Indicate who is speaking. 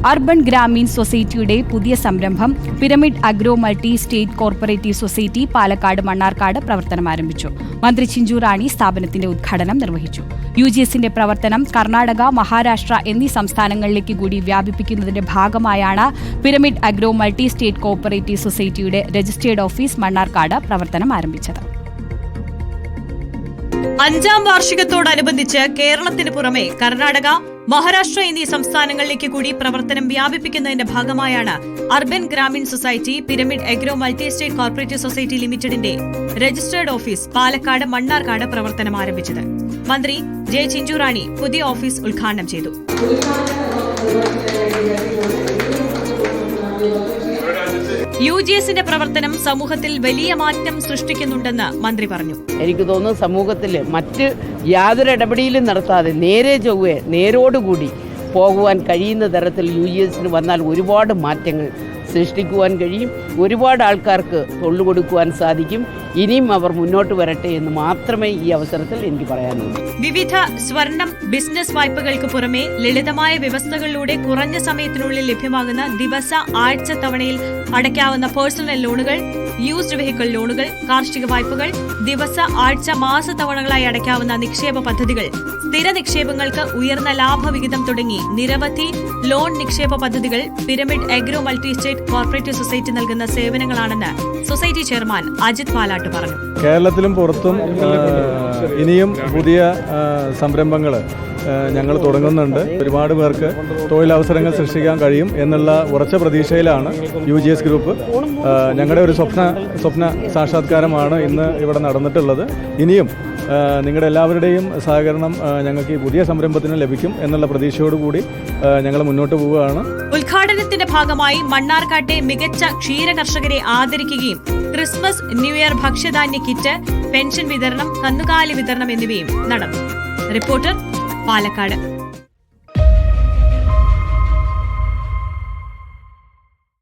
Speaker 1: Urban Gramin സൊസൈറ്റിയുടെ പുതിയ സംരംഭം pyramid agro multi state cooperative society Palakkad Mannarkkad പ്രവർത്തനം ആരംഭിച്ചു. മന്ത്രി ചിഞ്ചു റാണി സ്ഥാപനത്തിന്റെ ഉദ്ഘാടനം നിർവഹിച്ചു. UGSന്റെ പ്രവർത്തനം കർണാടക, മഹാരാഷ്ട്ര എന്നീ സംസ്ഥാനങ്ങളിലേക്ക് കൂടി വ്യാപിപ്പിക്കുന്നതിന്റെ ഭാഗമായാണ് pyramid agro multi state corporative സൊസൈറ്റിയുടെ രജിസ്ട്രേഡ് ഓഫീസ് മണ്ണാർക്കാട് പ്രവർത്തനം ആരംഭിച്ചത്.
Speaker 2: 5ാം വാർഷികത്തോടനുബന്ധിച്ച് കേരളത്തിന് പുറമെ കർണാടക, മഹാരാഷ്ട്ര എന്നീ സംസ്ഥാനങ്ങളിലേക്ക് കൂടി പ്രവർത്തനം വ്യാപിപ്പിക്കുന്നതിന്റെ ഭാഗമായാണ് urban Grameen society pyramid agro multi state cooperative society ലിമിറ്റഡിന്റെ രജിസ്ട്രേഡ് ഓഫീസ് പാലക്കാട് മണ്ണാർക്കാട് പ്രവർത്തനം ആരംഭിച്ചത്. മന്ത്രി ജെ ചിഞ്ചു റാണി പുതിയ ഓഫീസ് ഉദ്ഘാടനം ചെയ്തു. UGSന്റെ പ്രവർത്തനം സമൂഹത്തിൽ വലിയ മാറ്റം സൃഷ്ടിക്കുന്നുണ്ടെന്ന് മന്ത്രി പറഞ്ഞു.
Speaker 3: എനിക്ക് തോന്നുന്നു സമൂഹത്തിൽ മറ്റ് യാതൊരു ഇടപെടലും നടത്താതെ നേരെ ചൊവ്വേ നേരോടുകൂടി പോകുവാൻ കഴിയുന്ന തരത്തിൽ UGSന് വന്നാൽ ഒരുപാട് മാറ്റങ്ങൾ സൃഷ്ടിക്കുവാൻ കഴിയും. ഒരുപാട് ആൾക്കാർക്ക് തൊഴിൽ കൊടുക്കുവാൻ സാധിക്കും. ഇനിയും അവർ മുന്നോട്ട് വരട്ടെ എന്ന് മാത്രമേ ഈ അവസരത്തിൽ എനിക്ക് പറയാനുള്ളൂ.
Speaker 2: വിവിധ സ്വർണം ബിസിനസ് വായ്പകൾക്ക് പുറമെ ലളിതമായ വ്യവസ്ഥകളിലൂടെ കുറഞ്ഞ സമയത്തിനുള്ളിൽ ലഭ്യമാകുന്ന ദിവസ ആഴ്ച തവണയിൽ അടയ്ക്കാവുന്ന പേഴ്സണൽ ലോണുകൾ, യൂസ്ഡ് വെഹിക്കിൾ ലോണുകൾ, കാർഷിക വായ്പകൾ, ദിവസ ആഴ്ച മാസ തവണകളായി അടയ്ക്കാവുന്ന നിക്ഷേപ പദ്ധതികൾ, സ്ഥിര നിക്ഷേപങ്ങൾക്ക് ഉയർന്ന ലാഭവിഹിതം തുടങ്ങി നിരവധി ലോൺ നിക്ഷേപ പദ്ധതികൾ pyramid agro multi state cooperative society നൽകുന്ന സേവനങ്ങളാണെന്ന് സൊസൈറ്റി ചെയർമാൻ അജിത് പാലാട്ട് പറഞ്ഞു.
Speaker 4: കേരളത്തിലും പുറത്തും ഇനിയും പുതിയ സംരംഭങ്ങൾ ഞങ്ങൾ തുടങ്ങുന്നുണ്ട്. ഒരുപാട് പേർക്ക് തൊഴിലവസരങ്ങൾ സൃഷ്ടിക്കാൻ കഴിയും എന്നുള്ള ഉറച്ച പ്രതീക്ഷയിലാണ് UGS ഗ്രൂപ്പ്. ഞങ്ങളുടെ ഒരു സ്വപ്ന സാക്ഷാത്കാരമാണ് ഇന്ന് ഇവിടെ നടന്നിട്ടുള്ളത്. ഇനിയും നിങ്ങളുടെ എല്ലാവരുടെയും സഹകരണം ഞങ്ങൾക്ക് ഈ പുതിയ സംരംഭത്തിന് ലഭിക്കും എന്നുള്ള പ്രതീക്ഷയോടുകൂടി ഞങ്ങൾ മുന്നോട്ട് പോവുകയാണ്.
Speaker 2: ഉദ്ഘാടനത്തിന്റെ ഭാഗമായി മണ്ണാർക്കാട്ടെ മികച്ച ക്ഷീര കർഷകരെ ആദരിക്കുകയും ക്രിസ്മസ്, ന്യൂ ഇയർ ഭക്ഷ്യധാന്യ കിറ്റ്, പെൻഷൻ വിതരണം, കന്നുകാലി വിതരണം എന്നിവയും നടന്നു. റിപ്പോർട്ടർ, പാലക്കാട്.